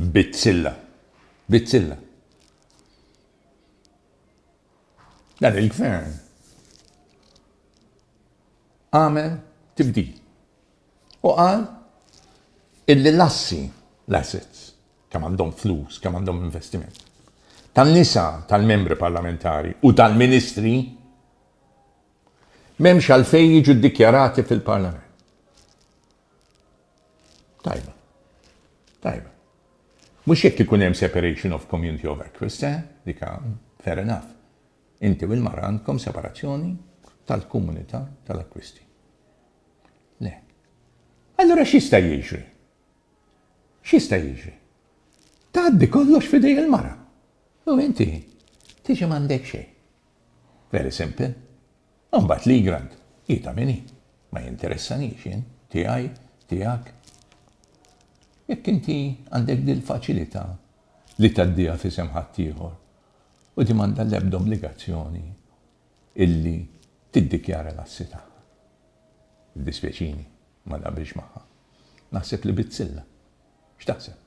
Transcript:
bitzilla. Bitzilla. Dan il-gvern għamel tibdil. U qal illi l-assets, kemm għandhom flus, kemm għandhom investiment, tan-nisa tal-membri parlamentari u tal-ministri m'hemmx għalfejn jiġu ddikjarati fil-Parlament. Tajba. Mhux jekk ikun hemm separation of community of interest, dika fair enough. Inti u l-mara għandkom separazzjoni tal-komunità tal-akkwisti. Le. Allora x'jista' jiġri? Tgħaddi kollox f'idej il-mara. U inti tiġi m'għandek xejn. Very simple. Mbagħad li grant, jita minni, ma jinteressanix jien, tiegħek. Jekk inti għandek dil-faċilità li tgħaddiha f'isem ħaddieħor u timanda l-ebda obbligazzjoni illi tiddikjara l-assi tagħha. Dispjaċini, ma naqbilx magħha. Naħseb li bitzilla. X'taħseb?